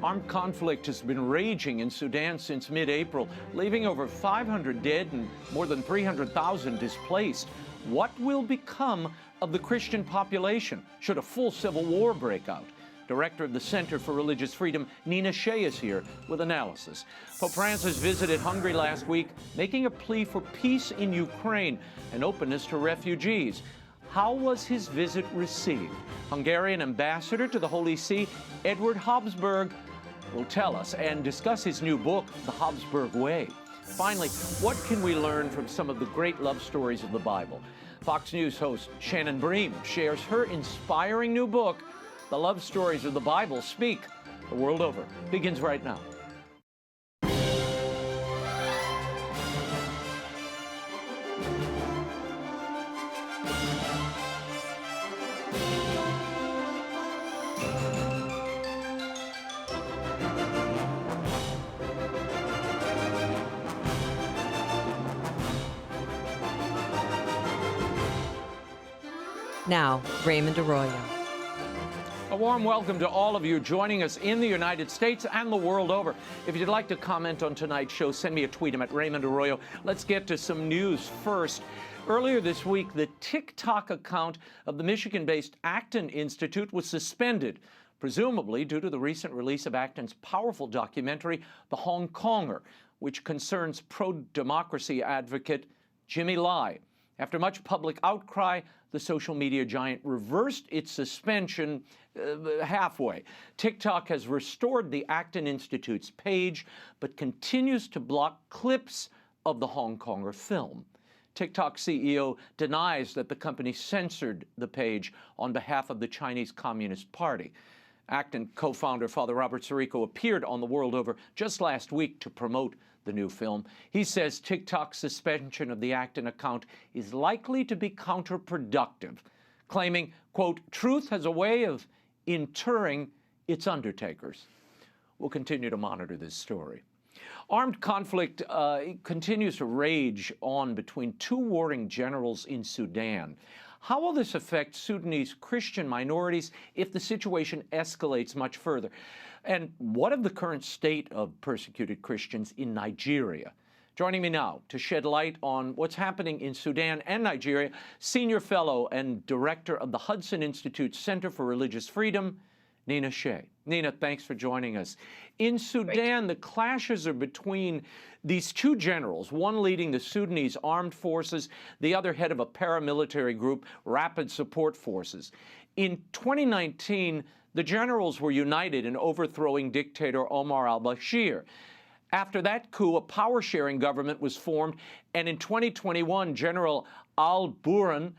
Armed conflict has been raging in Sudan since mid-April, leaving over 500 dead and more than 300,000 displaced. What will become of the Christian population should a full civil war break out? Director of the Center for Religious Freedom, Nina Shea, is here with analysis. Pope Francis visited Hungary last week, making a plea for peace in Ukraine and openness to refugees. How was his visit received? Hungarian Ambassador to the Holy See, Eduard Habsburg, will tell us and discuss his new book, The Habsburg Way. Finally, what can we learn from some of the great love stories of the Bible? Fox News host Shannon Bream shares her inspiring new book, The Love Stories of the Bible Speak the World Over. Begins right now. Now, Raymond Arroyo. A warm welcome to all of you joining us in the United States and the world over. If you'd like to comment on tonight's show, send me a tweet. I'm at Raymond Arroyo. Let's get to some news first. Earlier this week, the TikTok account of the Michigan-based Acton Institute was suspended, presumably due to the recent release of Acton's powerful documentary, The Hong Konger, which concerns pro-democracy advocate Jimmy Lai. After much public outcry, the social media giant reversed its suspension halfway. TikTok has restored the Acton Institute's page, but continues to block clips of the Hong Konger film. TikTok CEO denies that the company censored the page on behalf of the Chinese Communist Party. Acton co-founder Father Robert Sirico appeared on The World Over just last week to promote the new film. He says TikTok's suspension of the Acton account is likely to be counterproductive, claiming, quote, truth has a way of interring its undertakers. We'll continue to monitor this story. Armed conflict continues to rage on between two warring generals in Sudan. How will this affect Sudanese Christian minorities if the situation escalates much further? And what of the current state of persecuted Christians in Nigeria? Joining me now to shed light on what's happening in Sudan and Nigeria, Senior Fellow and Director of the Hudson Institute Center for Religious Freedom, Nina Shea. Nina, thanks for joining us. In Sudan, the clashes are between these two generals, one leading the Sudanese armed forces, the other head of a paramilitary group, Rapid Support Forces. In 2019, the generals were united in overthrowing dictator Omar al-Bashir. After that coup, a power-sharing government was formed, and in 2021, General al-Burhan,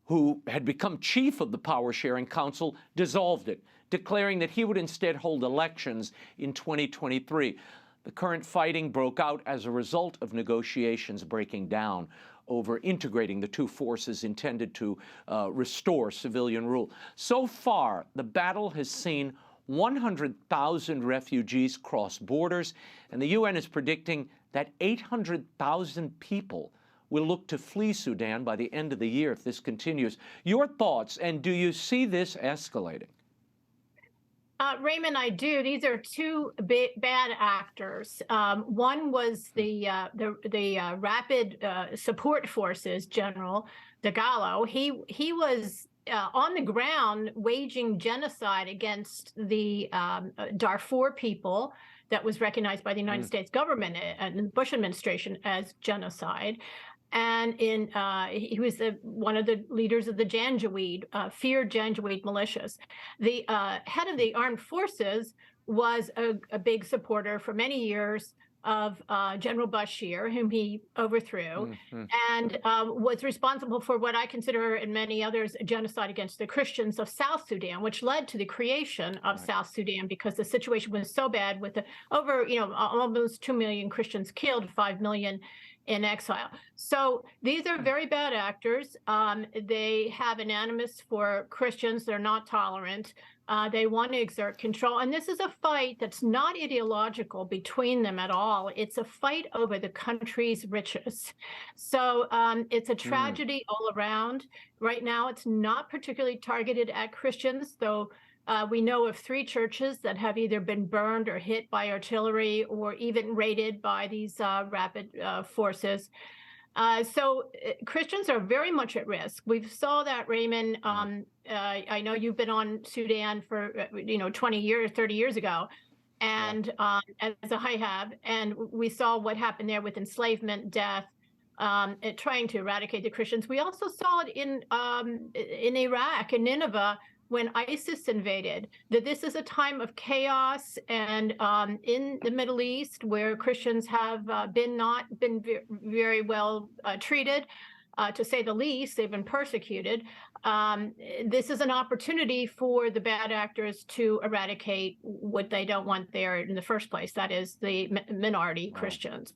who had become chief of the power-sharing council, dissolved it, declaring that he would instead hold elections in 2023. The current fighting broke out as a result of negotiations breaking down over integrating the two forces intended to restore civilian rule. So far, the battle has seen 100,000 refugees cross borders, and the UN is predicting that 800,000 people will look to flee Sudan by the end of the year if this continues. Your thoughts, and do you see this escalating? Raymond, I do. These are two bad actors. One was the Rapid Support Forces General Dagalo. He was on the ground waging genocide against the Darfur people that was recognized by the United States government and the Bush administration as genocide. And he was one of the leaders of the Janjaweed, feared Janjaweed militias. The head of the armed forces was a big supporter for many years of General Bashir, whom he overthrew, and was responsible for what I consider, and many others, a genocide against the Christians of South Sudan, which led to the creation of South Sudan, because the situation was so bad with over, almost 2 million Christians killed, 5 million in exile. So these are very bad actors. They have an animus for Christians. They're not tolerant. They want to exert control. And this is a fight that's not ideological between them at all. It's a fight over the country's riches. So it's a tragedy all around. Right now, it's not particularly targeted at Christians, though We know of 3 churches that have either been burned or hit by artillery or even raided by these rapid forces. So Christians are very much at risk. We saw that, Raymond. I know you've been on Sudan for 20 years, 30 years ago, and as I have, and we saw what happened there with enslavement, death, trying to eradicate the Christians. We also saw it in Iraq, in Nineveh, when ISIS invaded, that this is a time of chaos, and in the Middle East, where Christians have not been very well treated, to say the least. They've been persecuted. This is an opportunity for the bad actors to eradicate what they don't want there in the first place, that is the minority Christians.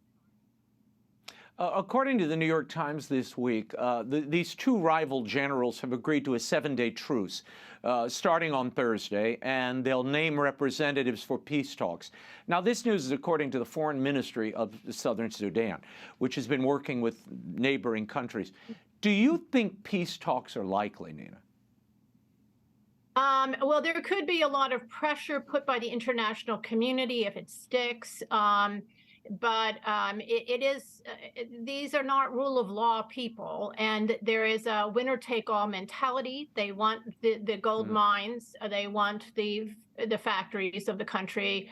According to the New York Times this week, these 2 rival generals have agreed to a 7-day truce starting on Thursday, and they'll name representatives for peace talks. Now, this news is according to the Foreign Ministry of Southern Sudan, which has been working with neighboring countries. Do you think peace talks are likely, Nina? Well, there could be a lot of pressure put by the international community if it sticks. But these are not rule of law people, and there is a winner take all mentality. They want the gold mines, they want the factories of the country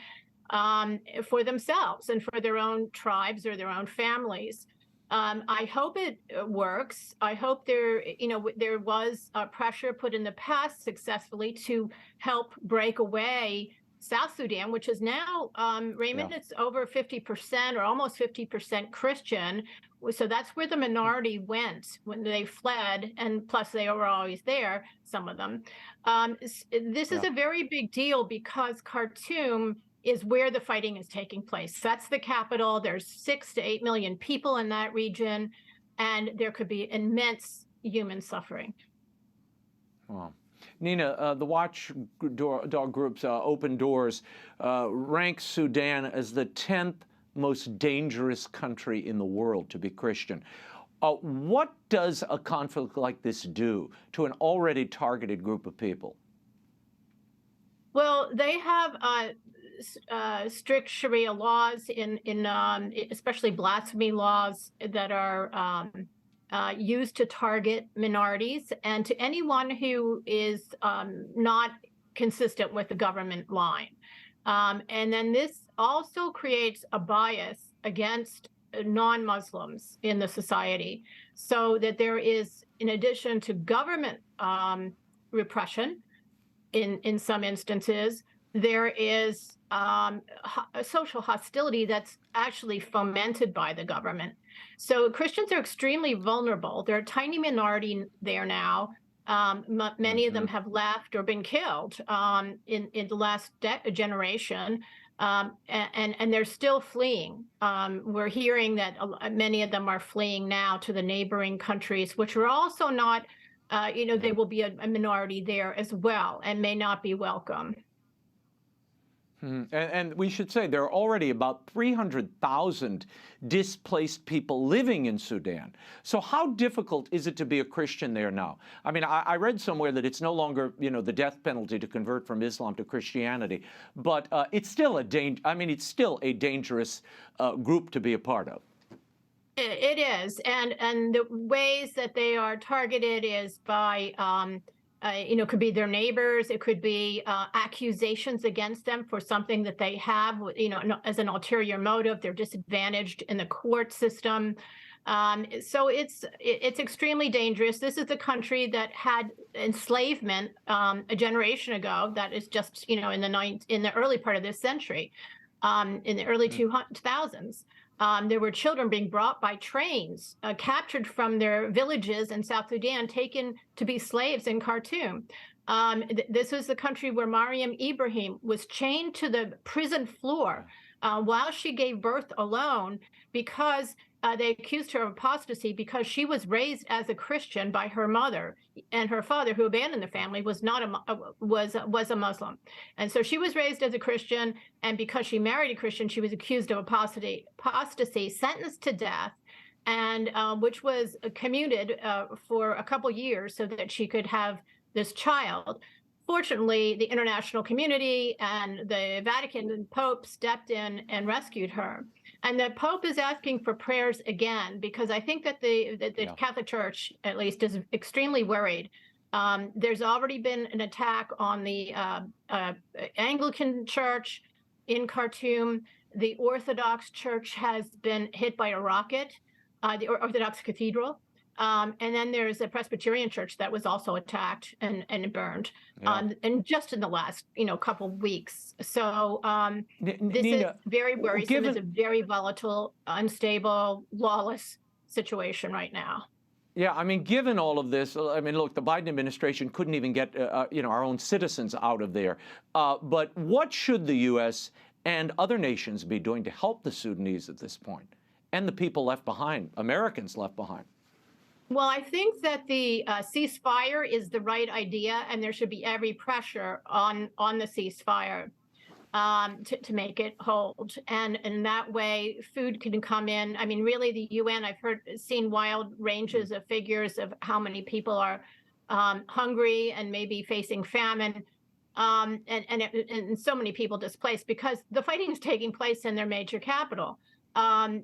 for themselves and for their own tribes or their own families. I hope it works. I hope there was pressure put in the past successfully to help break away South Sudan, which is now, Raymond, it's over 50% or almost 50% Christian. So that's where the minority went when they fled, and plus they were always there, some of them. This is a very big deal because Khartoum is where the fighting is taking place. That's the capital. There's 6 to 8 million people in that region, and there could be immense human suffering. Wow. Nina, the watchdog group's Open Doors ranks Sudan as the 10th most dangerous country in the world to be Christian. What does a conflict like this do to an already targeted group of people? Well, they have strict Sharia laws, especially blasphemy laws, that are used to target minorities and to anyone who is not consistent with the government line. And then this also creates a bias against non-Muslims in the society, so that there is, in addition to government repression, in some instances, there is social hostility that's actually fomented by the government. So Christians are extremely vulnerable. They're a tiny minority there now. Many of them have left or been killed in the last generation, and they're still fleeing. We're hearing that many of them are fleeing now to the neighboring countries, which are also not, they will be a minority there as well and may not be welcome. And we should say there are already about 300,000 displaced people living in Sudan. So how difficult is it to be a Christian there now? I mean, I read somewhere that it's no longer, the death penalty to convert from Islam to Christianity, but it's still it's still a dangerous group to be a part of. It is, and the ways that they are targeted is by could be their neighbors. It could be accusations against them for something that they have, as an ulterior motive. They're disadvantaged in the court system. So it's extremely dangerous. This is the country that had enslavement a generation ago. That is just, in the early part of this century, in the early 2000s. There were children being brought by trains, captured from their villages in South Sudan, taken to be slaves in Khartoum. This was the country where Mariam Ibrahim was chained to the prison floor while she gave birth alone, because they accused her of apostasy because she was raised as a Christian by her mother, and her father, who abandoned the family, was a Muslim. And so she was raised as a Christian, and because she married a Christian, she was accused of apostasy, sentenced to death, and which was commuted for a couple years so that she could have this child. fortunately, the international community and the Vatican and Pope stepped in and rescued her. And the Pope is asking for prayers again, because I think that the Catholic Church, at least, is extremely worried. There's already been an attack on the Anglican Church in Khartoum. The Orthodox Church has been hit by a rocket, the Orthodox Cathedral. And then there's a Presbyterian church that was also attacked and burned, and just in the last couple of weeks. So this Nina, is very worrisome. It's a very volatile, unstable, lawless situation right now. Yeah, I mean, given all of this, I mean, look, the Biden administration couldn't even get our own citizens out of there. But what should the U.S. and other nations be doing to help the Sudanese at this point, and the people left behind, Americans left behind? Well, I think that the ceasefire is the right idea, and there should be every pressure on the ceasefire to make it hold. And in that way, food can come in. I mean, really, the UN, I've seen wild ranges of figures of how many people are hungry and maybe facing famine, and so many people displaced because the fighting is taking place in their major capital. A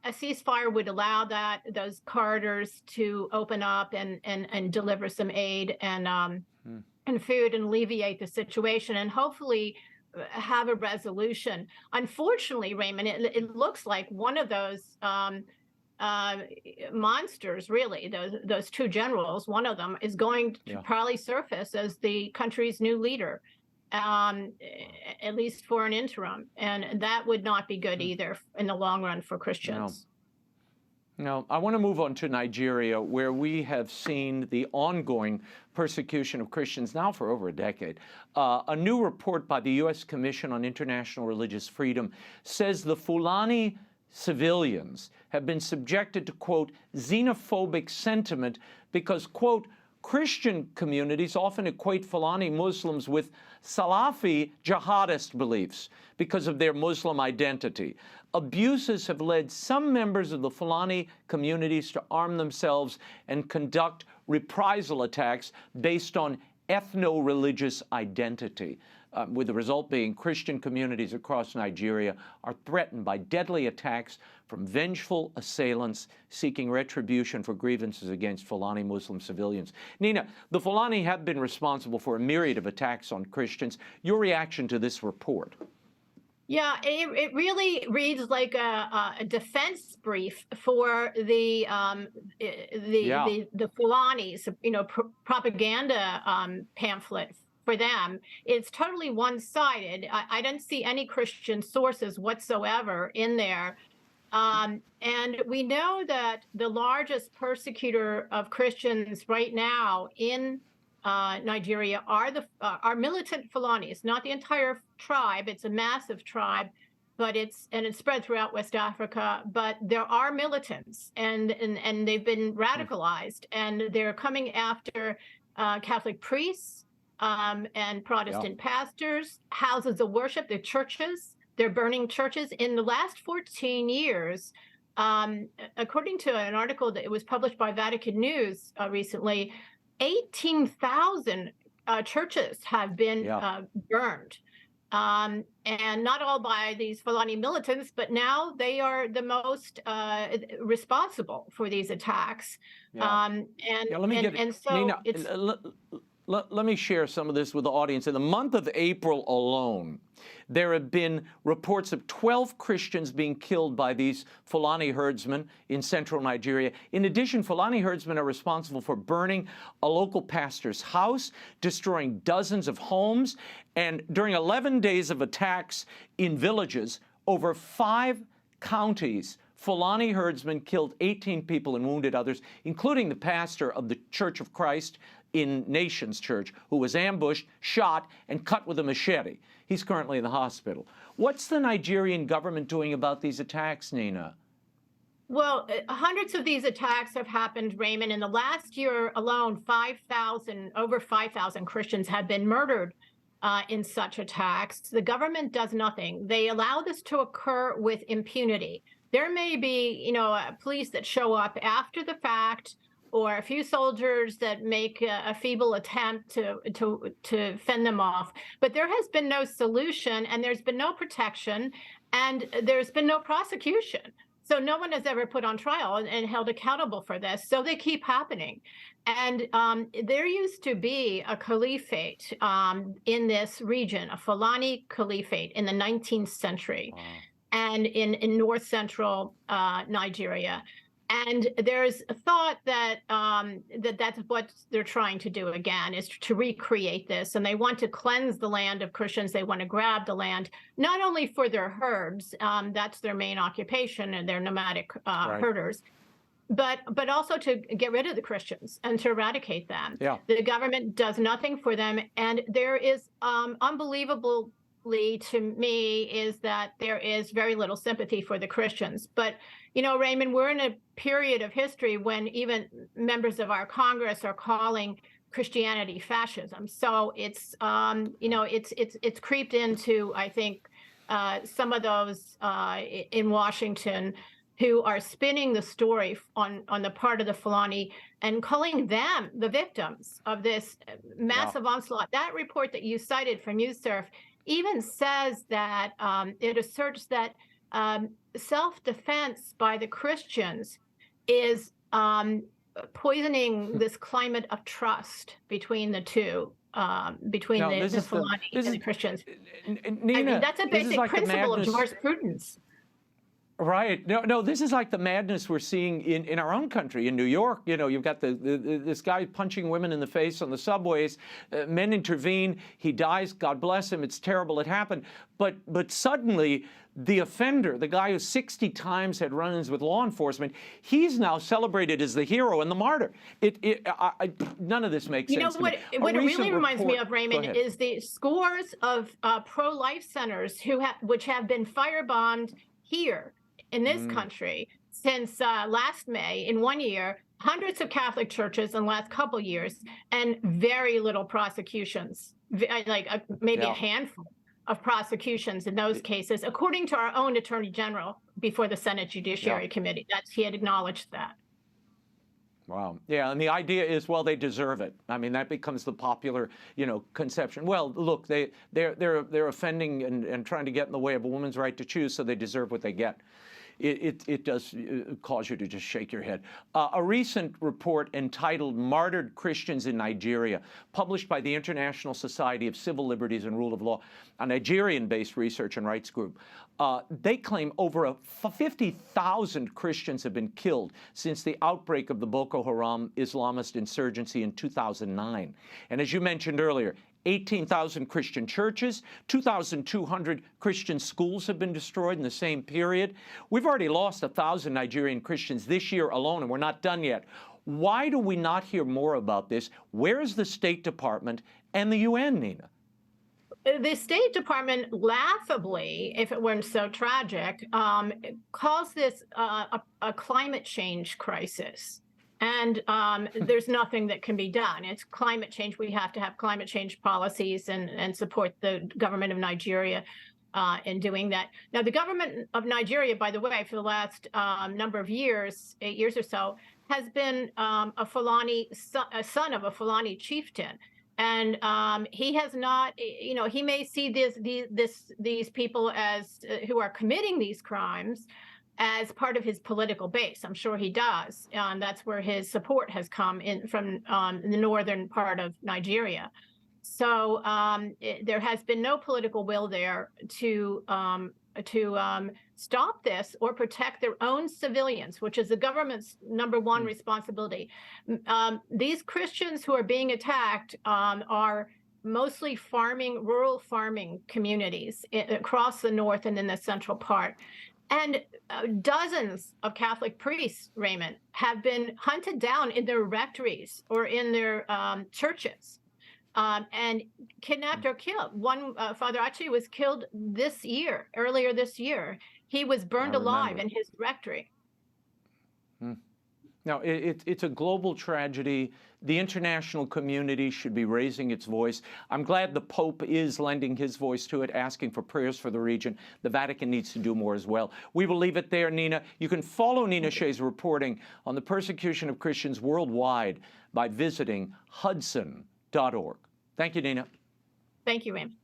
ceasefire would allow those corridors to open up and deliver some aid and food and alleviate the situation and hopefully have a resolution. Unfortunately, Raymond, it looks like one of those monsters, really, those two generals, one of them is going to probably surface as the country's new leader. At least for an interim. And that would not be good either in the long run for Christians. No, I want to move on to Nigeria, where we have seen the ongoing persecution of Christians now for over a decade. A new report by the U.S. Commission on International Religious Freedom says the Fulani civilians have been subjected to, quote, xenophobic sentiment because, quote, Christian communities often equate Fulani Muslims with Salafi jihadist beliefs because of their Muslim identity. Abuses have led some members of the Fulani communities to arm themselves and conduct reprisal attacks based on ethno-religious identity, with the result being Christian communities across Nigeria are threatened by deadly attacks from vengeful assailants seeking retribution for grievances against Fulani Muslim civilians. Nina, the Fulani have been responsible for a myriad of attacks on Christians. Your reaction to this report? Yeah, it really reads like a defense brief for the Fulanis, propaganda pamphlet for them. It's totally one-sided. I don't see any Christian sources whatsoever in there. And we know that the largest persecutor of Christians right now in Nigeria are militant Fulanis, not the entire tribe. It's a massive tribe, but it's spread throughout West Africa. But there are militants, and they've been radicalized, and they're coming after Catholic priests and Protestant pastors, houses of worship, their churches. They're burning churches. In the last 14 years, according to an article that was published by Vatican News recently, 18,000 churches have been burned. And not all by these Fulani militants, but now they are the most responsible for these attacks. Nina, let me share some of this with the audience. In the month of April alone, there have been reports of 12 Christians being killed by these Fulani herdsmen in central Nigeria. In addition, Fulani herdsmen are responsible for burning a local pastor's house, destroying dozens of homes, and during 11 days of attacks in villages, over 5 counties, Fulani herdsmen killed 18 people and wounded others, including the pastor of the Church of Christ in Nations Church, who was ambushed, shot, and cut with a machete. He's currently in the hospital. What's the Nigerian government doing about these attacks, Nina? Well, hundreds of these attacks have happened, Raymond. In the last year alone, over 5,000 Christians have been murdered in such attacks. The government does nothing. They allow this to occur with impunity. There may be, police that show up after the fact, or a few soldiers that make a feeble attempt to fend them off. But there has been no solution, and there's been no protection, and there's been no prosecution. So no one is ever put on trial and held accountable for this. So they keep happening. And there used to be a caliphate in this region, a Fulani caliphate in the 19th century, wow, and in north central Nigeria. And there's a thought that that's what they're trying to do again, is to recreate this. And they want to cleanse the land of Christians. They want to grab the land, not only for their herds, that's their main occupation, and they're nomadic herders, but also to get rid of the Christians and to eradicate them. Yeah. The government does nothing for them. And there is unbelievably to me is that there is very little sympathy for the Christians. But, you know, Raymond, we're in a period of history when even members of our Congress are calling Christianity fascism. So it's, you know, it's creeped into, I think, some of those in Washington who are spinning the story on the part of the Fulani and calling them the victims of this massive onslaught. That report that you cited from USCIRF even says that it asserts that self-defense by the Christians is poisoning this climate of trust between the two, between the Fulani and the Christians. Nina, I mean, that's a basic principle of jurisprudence. Right. No, this is like the madness we're seeing in our own country, in New York. You know, you've got this guy punching women in the face on the subways. Men intervene. He dies. God bless him. It's terrible. It happened. But suddenly, the offender, the guy who 60 times had run-ins with law enforcement, he's now celebrated as the hero and the martyr. None of this makes sense. You know what it really reminds me of, Raymond, is the scores of pro-life centers which have been firebombed here in this country since last May. In 1 year, hundreds of Catholic churches in the last couple years, and very little prosecutions, like maybe a handful of prosecutions in those cases, according to our own Attorney General before the Senate Judiciary Committee. He had acknowledged that. Wow. Yeah, and the idea is, well, they deserve it. I mean, that becomes the popular, you know, conception. Well, look, they're offending and trying to get in the way of a woman's right to choose, so they deserve what they get. It does cause you to just shake your head. A recent report entitled "Martyred Christians in Nigeria," published by the International Society of Civil Liberties and Rule of Law, a Nigerian-based research and rights group, they claim over 50,000 Christians have been killed since the outbreak of the Boko Haram Islamist insurgency in 2009. And as you mentioned earlier, 18,000 Christian churches, 2,200 Christian schools have been destroyed in the same period. We've already lost 1,000 Nigerian Christians this year alone, and we're not done yet. Why do we not hear more about this? Where is the State Department and the UN, Nina? The State Department, laughably, if it weren't so tragic, calls this a climate change crisis. And there's nothing that can be done. It's climate change. We have to have climate change policies and support the government of Nigeria in doing that. Now, the government of Nigeria, by the way, for the last number of years, 8 years or so, has been a son of a Fulani chieftain. And he has not, you know, he may see these people as who are committing these crimes as part of his political base. I'm sure he does. That's where his support has come in from the northern part of Nigeria. So there has been no political will there to stop this or protect their own civilians, which is the government's number one responsibility. These Christians who are being attacked are mostly rural farming communities across the north and in the central part. And dozens of Catholic priests, Raymond, have been hunted down in their rectories or in their churches and kidnapped or killed. One Father actually was killed earlier this year. He was burned alive in his rectory. No, it's a global tragedy. The international community should be raising its voice. I'm glad the Pope is lending his voice to it, asking for prayers for the region. The Vatican needs to do more as well. We will leave it there, Nina. You can follow Nina Shea's reporting on the persecution of Christians worldwide by visiting hudson.org. Thank you, Nina. Thank you, Raymond.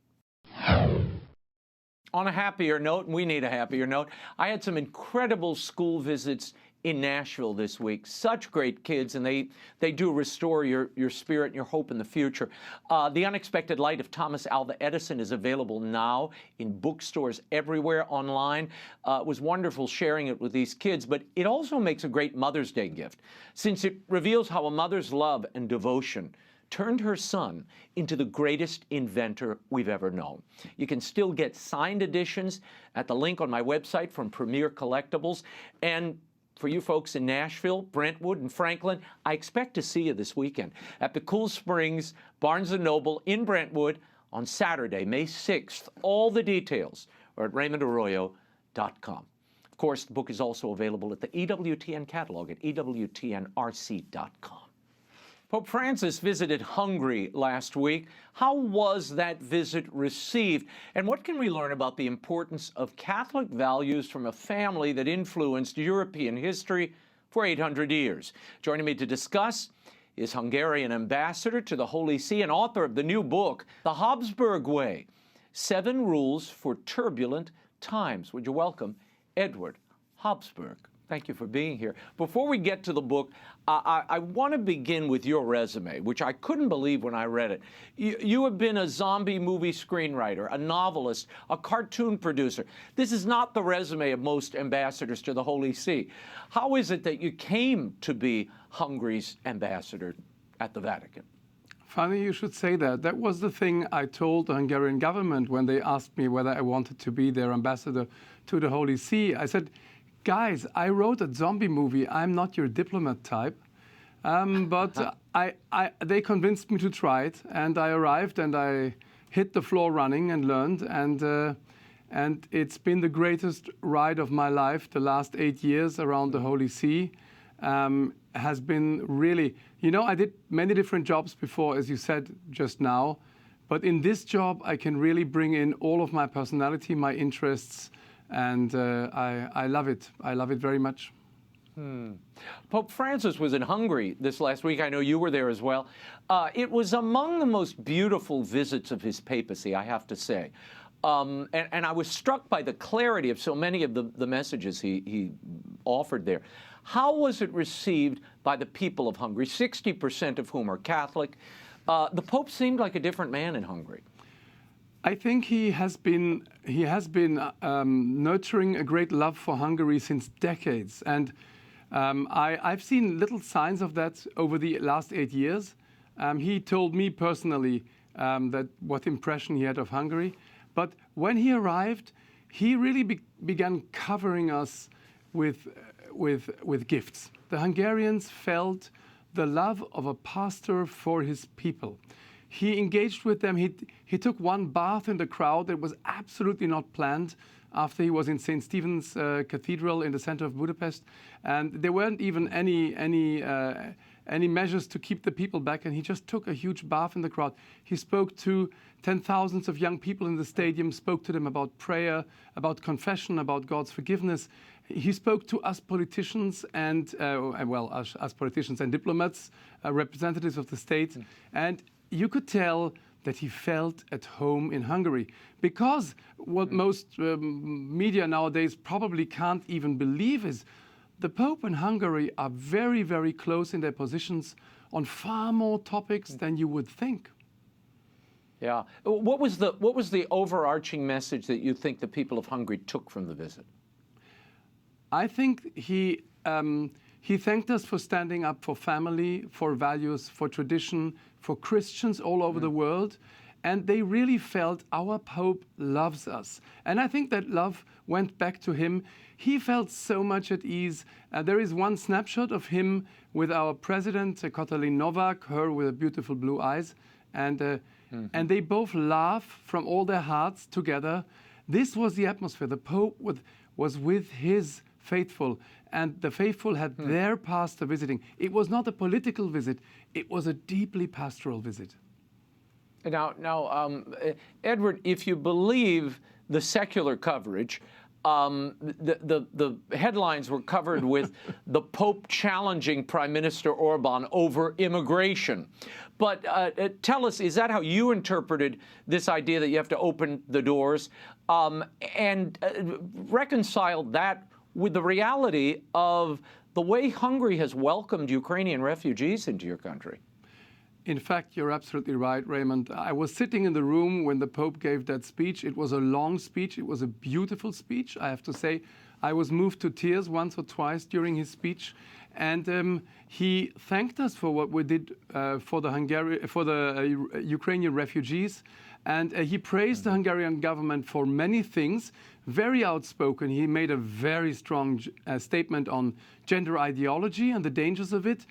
On a happier note, and we need a happier note, I had some incredible school visits in Nashville this week. Such great kids, and they do restore your spirit and your hope in the future. The Unexpected Light of Thomas Alva Edison is available now in bookstores everywhere, online. It was wonderful sharing it with these kids, but it also makes a great Mother's Day gift, since it reveals how a mother's love and devotion turned her son into the greatest inventor we've ever known. You can still get signed editions at the link on my website from Premier Collectibles. And for you folks in Nashville, Brentwood, and Franklin, I expect to see you this weekend at the Cool Springs Barnes & Noble in Brentwood on Saturday, May 6th. All the details are at RaymondArroyo.com. Of course, the book is also available at the EWTN catalog at EWTNRC.com. Pope Francis visited Hungary last week. How was that visit received? And what can we learn about the importance of Catholic values from a family that influenced European history for 800 years? Joining me to discuss is Hungarian Ambassador to the Holy See and author of the new book, The Habsburg Way, 7 Rules for Turbulent Times. Would you welcome Eduard Habsburg? Thank you for being here. Before we get to the book, I want to begin with your resume, which I couldn't believe when I read it. You have been a zombie movie screenwriter, a novelist, a cartoon producer. This is not the resume of most ambassadors to the Holy See. How is it that you came to be Hungary's ambassador at the Vatican? Funny you should say that. That was the thing I told the Hungarian government when they asked me whether I wanted to be their ambassador to the Holy See. I said, guys, I wrote a zombie movie. I'm not your diplomat type. But they convinced me to try it, and I arrived and I hit the floor running and learned. And it's been the greatest ride of my life. The last 8 years around the Holy See has been really, I did many different jobs before, as you said just now. But in this job, I can really bring in all of my personality, my interests, and I love it. I love it very much. Pope Francis was in Hungary this last week. I know you were there as well. It was among the most beautiful visits of his papacy, I have to say. And I was struck by the clarity of so many of the messages he offered there. How was it received by the people of Hungary, 60% of whom are Catholic? The Pope seemed like a different man in Hungary. I think he has been nurturing a great love for Hungary since decades, and I've seen little signs of that over the last 8 years. He told me personally that what impression he had of Hungary, but when he arrived, he really began covering us with gifts. The Hungarians felt the love of a pastor for his people. He engaged with them. He took one bath in the crowd that was absolutely not planned after he was in St. Stephen's Cathedral in the center of Budapest. And there weren't even any measures to keep the people back. And he just took a huge bath in the crowd. He spoke to 10,000s of young people in the stadium, spoke to them about prayer, about confession, about God's forgiveness. He spoke to us politicians and, us politicians and diplomats, representatives of the state. And you could tell that he felt at home in Hungary, because what most media nowadays probably can't even believe is the Pope and Hungary are very, very close in their positions on far more topics than you would think. Yeah. What was the overarching message that you think the people of Hungary took from the visit? I think he thanked us for standing up for family, for values, for tradition, for Christians all over the world. And they really felt our Pope loves us. And I think that love went back to him. He felt so much at ease. There is one snapshot of him with our president, Katalin Novak, her with beautiful blue eyes. And they both laugh from all their hearts together. This was the atmosphere. The Pope was with his faithful. And the faithful had their pastor visiting. It was not a political visit. It was a deeply pastoral visit. Now, Edward, if you believe the secular coverage, the headlines were covered with the Pope challenging Prime Minister Orban over immigration. But tell us, is that how you interpreted this idea that you have to open the doors, and reconciled that with the reality of the way Hungary has welcomed Ukrainian refugees into your country? In fact, you're absolutely right, Raymond. I was sitting in the room when the Pope gave that speech. It was a long speech. It was a beautiful speech, I have to say. I was moved to tears once or twice during his speech. And he thanked us for what we did for the Ukrainian refugees. And he praised the Hungarian government for many things, very outspoken. He made a very strong statement on gender ideology and the dangers of it.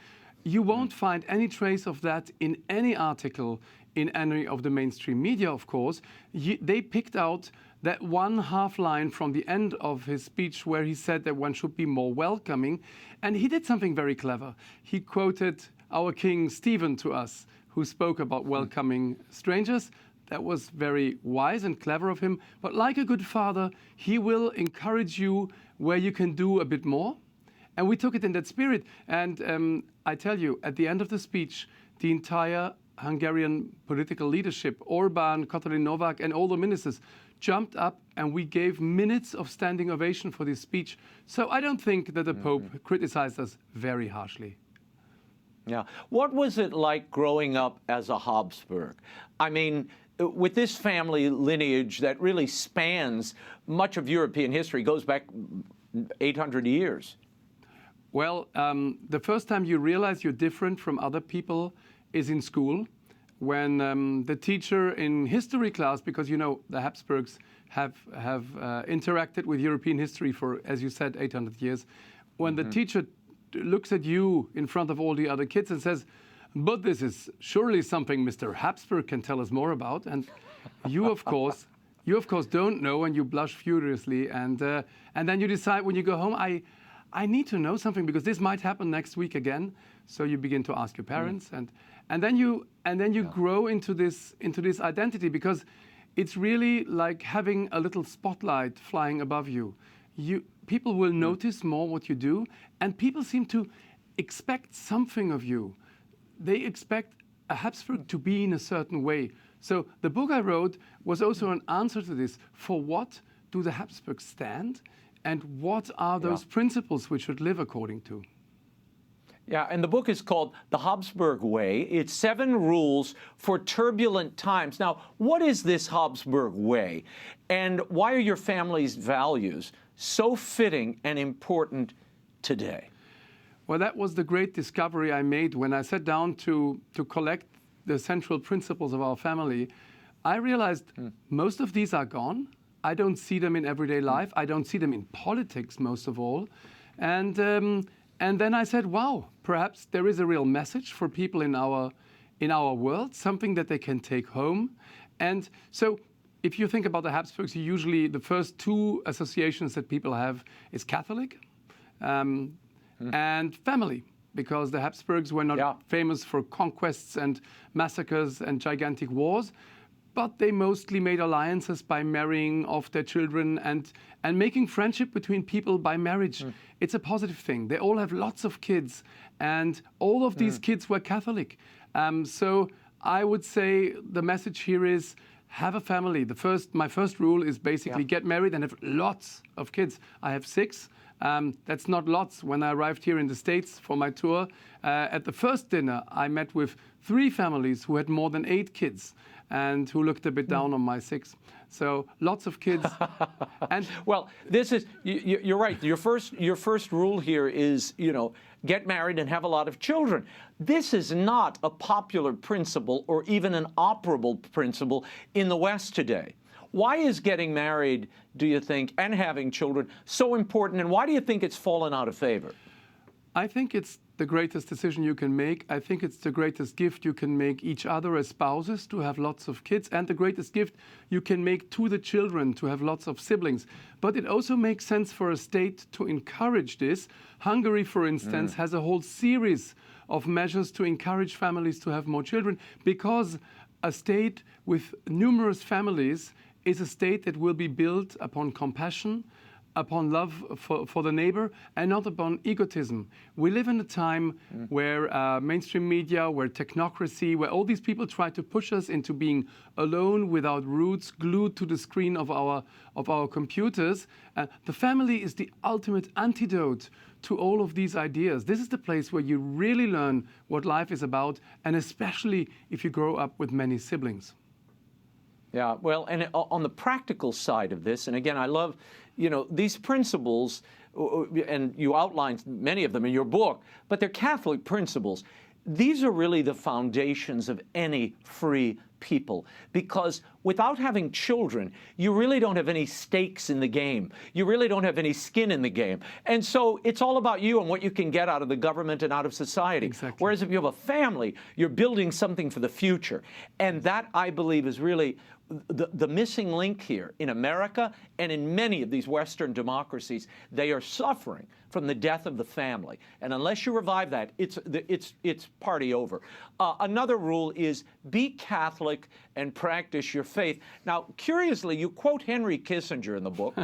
You won't find any trace of that in any article in any of the mainstream media, of course. They picked out that one half line from the end of his speech where he said that one should be more welcoming. And he did something very clever. He quoted our King Stephen to us, who spoke about welcoming strangers. That was very wise and clever of him. But like a good father, he will encourage you where you can do a bit more. And we took it in that spirit. And I tell you, at the end of the speech, the entire Hungarian political leadership, Orban, Katalin Novak, and all the ministers jumped up, and we gave minutes of standing ovation for this speech. So I don't think that the Pope criticized us very harshly. Yeah. What was it like growing up as a Habsburg? I mean, with this family lineage that really spans much of European history, goes back 800 years. Well, the first time you realize you're different from other people is in school, when the teacher in history class, because you know the Habsburgs have interacted with European history for, as you said, 800 years, when the teacher looks at you in front of all the other kids and says, "But this is surely something Mr. Habsburg can tell us more about," and you of course don't know, and you blush furiously, and then you decide when you go home, I need to know something because this might happen next week again. So you begin to ask your parents, and then you grow into this identity, because it's really like having a little spotlight flying above you. People will notice more what you do, and people seem to expect something of you. They expect a Habsburg to be in a certain way. So the book I wrote was also an answer to this. For what do the Habsburgs stand? And what are those principles we should live according to? Yeah, and the book is called The Habsburg Way. It's 7 rules for turbulent times. Now, what is this Habsburg Way? And why are your family's values so fitting and important today? Well, that was the great discovery I made when I sat down to collect the central principles of our family. I realized most of these are gone. I don't see them in everyday life. I don't see them in politics, most of all. And then I said, wow, perhaps there is a real message for people in our world, something that they can take home. And so if you think about the Habsburgs, usually the first 2 associations that people have is Catholic and family, because the Habsburgs were not famous for conquests and massacres and gigantic wars. But they mostly made alliances by marrying off their children and making friendship between people by marriage. It's a positive thing. They all have lots of kids, and all of these kids were Catholic. So I would say the message here is have a family. My first rule is basically get married and have lots of kids. I have 6. That's not lots. When I arrived here in the States for my tour, at the first dinner, I met with 3 families who had more than 8 kids and who looked a bit down on my 6. So lots of kids. And well, this is you're right. Your first rule here is, get married and have a lot of children. This is not a popular principle or even an operable principle in the West today. Why is getting married, do you think, and having children so important, and why do you think it's fallen out of favor? I think it's the greatest decision you can make. I think it's the greatest gift you can make each other as spouses, to have lots of kids, and the greatest gift you can make to the children, to have lots of siblings. But it also makes sense for a state to encourage this. Hungary, for instance, has a whole series of measures to encourage families to have more children, because a state with numerous families is a state that will be built upon compassion, upon love for the neighbor, and not upon egotism. We live in a time where mainstream media, where technocracy, where all these people try to push us into being alone, without roots, glued to the screen of our computers. The family is the ultimate antidote to all of these ideas. This is the place where you really learn what life is about, and especially if you grow up with many siblings. Yeah, well, and on the practical side of this, and again, I love, these principles, and you outlined many of them in your book, but they're Catholic principles. These are really the foundations of any free people, because without having children, you really don't have any stakes in the game. You really don't have any skin in the game. And so it's all about you and what you can get out of the government and out of society. Exactly. Whereas if you have a family, you're building something for the future. And that, I believe, is really the missing link here in America and in many of these Western democracies. They are suffering from the death of the family, and unless you revive that, it's party over. Another rule is be Catholic and practice your faith. Now, curiously, you quote Henry Kissinger in the book,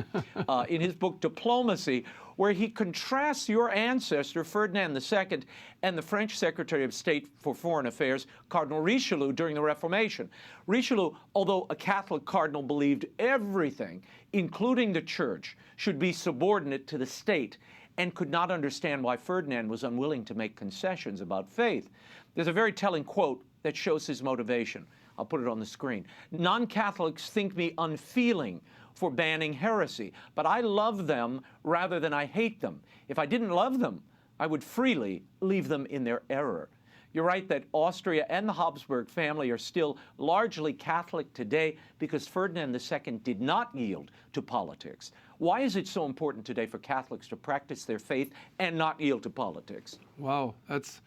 in his book Diplomacy, where he contrasts your ancestor, Ferdinand II, and the French Secretary of State for Foreign Affairs, Cardinal Richelieu, during the Reformation. Richelieu, although a Catholic cardinal, believed everything, including the church, should be subordinate to the state, and could not understand why Ferdinand was unwilling to make concessions about faith. There's a very telling quote that shows his motivation. I'll put it on the screen. "Non-Catholics think me unfeeling for banning heresy, but I love them rather than I hate them. If I didn't love them, I would freely leave them in their error." You're right that Austria and the Habsburg family are still largely Catholic today because Ferdinand II did not yield to politics. Why is it so important today for Catholics to practice their faith and not yield to politics? Wow, that's,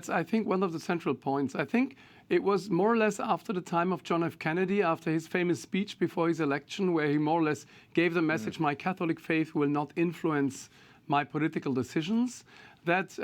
I think, one of the central points. I think it was more or less after the time of John F. Kennedy, after his famous speech before his election, where he more or less gave the message, my Catholic faith will not influence my political decisions, that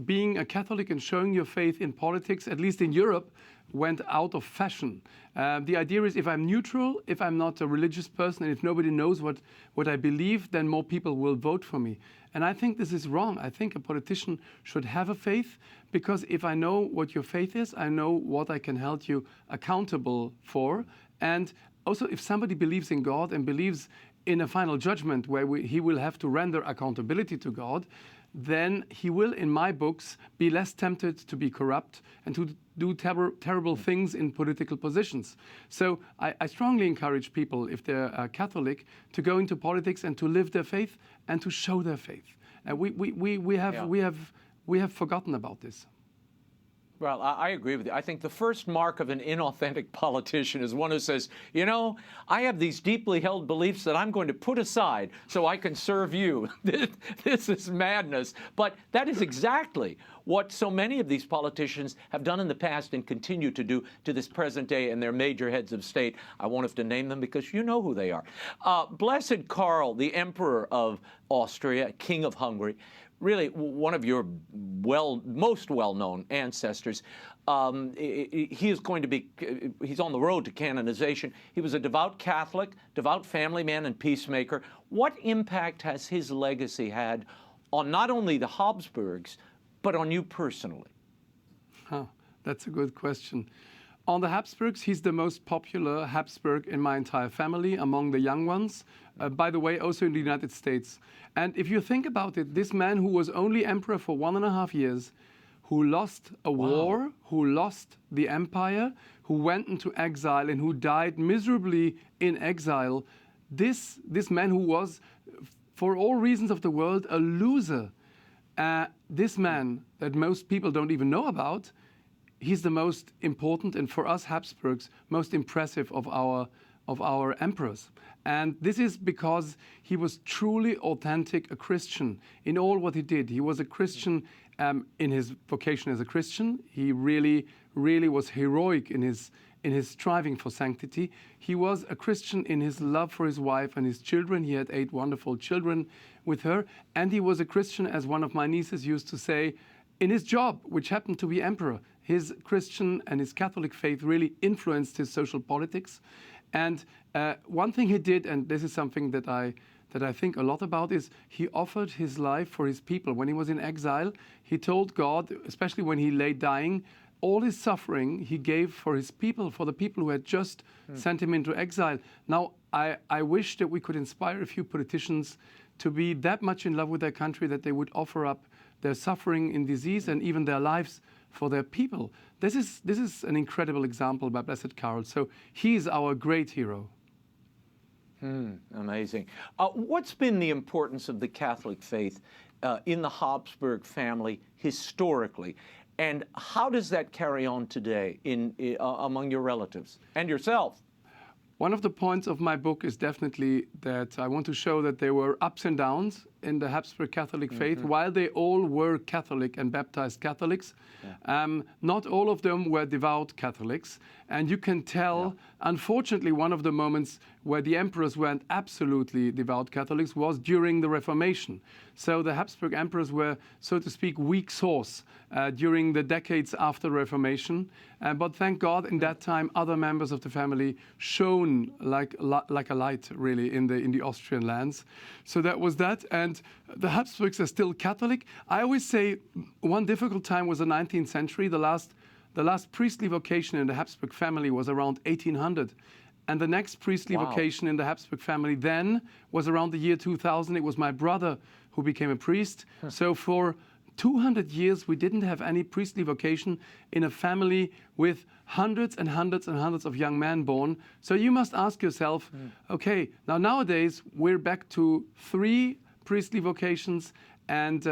being a Catholic and showing your faith in politics, at least in Europe, went out of fashion. The idea is, if I'm neutral, if I'm not a religious person, and if nobody knows what I believe, then more people will vote for me. And I think this is wrong. I think a politician should have a faith, because if I know what your faith is, I know what I can hold you accountable for. And also, if somebody believes in God and believes in a final judgment where he will have to render accountability to God, then he will, in my books, be less tempted to be corrupt and to do terrible things in political positions. So I strongly encourage people, if they're Catholic, to go into politics and to live their faith and to show their faith. We have forgotten about this. Well, I agree with you. I think the first mark of an inauthentic politician is one who says, I have these deeply held beliefs that I'm going to put aside so I can serve you. This is madness. But that is exactly what so many of these politicians have done in the past and continue to do to this present day, and their major heads of state. I won't have to name them because you know who they are. Blessed Karl, the Emperor of Austria, King of Hungary, really one of your most well-known ancestors. He is going to be, he's on the road to canonization. He was a devout Catholic, devout family man and peacemaker. What impact has his legacy had on not only the Habsburgs, but on you personally? That's a good question. On the Habsburgs, he's the most popular Habsburg in my entire family, among the young ones. By the way, also in the United States. And if you think about it, this man who was only emperor for 1.5 years, who lost a war, who lost the empire, who went into exile and who died miserably in exile, this man who was, for all reasons of the world, a loser, this man that most people don't even know about, he's the most important, and for us Habsburgs, most impressive of of our emperors. And this is because he was truly authentic, a Christian in all what he did. He was a Christian in his vocation as a Christian. He really was heroic in his striving for sanctity. He was a Christian in his love for his wife and his children. He had 8 wonderful children with her. And he was a Christian, as one of my nieces used to say, in his job, which happened to be emperor. His Christian and his Catholic faith really influenced his social politics. And one thing he did, and this is something that I think a lot about, is he offered his life for his people. When he was in exile, he told God, especially when he lay dying, all his suffering he gave for his people, for the people who had just sent him into exile. Now, I wish that we could inspire a few politicians to be that much in love with their country that they would offer up their suffering in disease and even their lives for their people. This is an incredible example by Blessed Karol. So he's our great hero. Amazing. What's been the importance of the Catholic faith in the Habsburg family historically? And how does that carry on today among your relatives and yourself? One of the points of my book is definitely that I want to show that there were ups and downs in the Habsburg Catholic faith. While they all were Catholic and baptized Catholics, not all of them were devout Catholics. And you can tell, unfortunately, one of the moments where the emperors weren't absolutely devout Catholics was during the Reformation. So the Habsburg emperors were, so to speak, weak sauce during the decades after the Reformation. But thank God, in that time, other members of the family shone like a light, really, in the Austrian lands. So that was that. And the Habsburgs are still Catholic. I always say one difficult time was the 19th century. The last priestly vocation in the Habsburg family was around 1800. And the next priestly vocation in the Habsburg family then was around the year 2000. It was my brother who became a priest. So for 200 years, we didn't have any priestly vocation in a family with hundreds and hundreds and hundreds of young men born. So you must ask yourself, okay, nowadays we're back to 3 priestly vocations and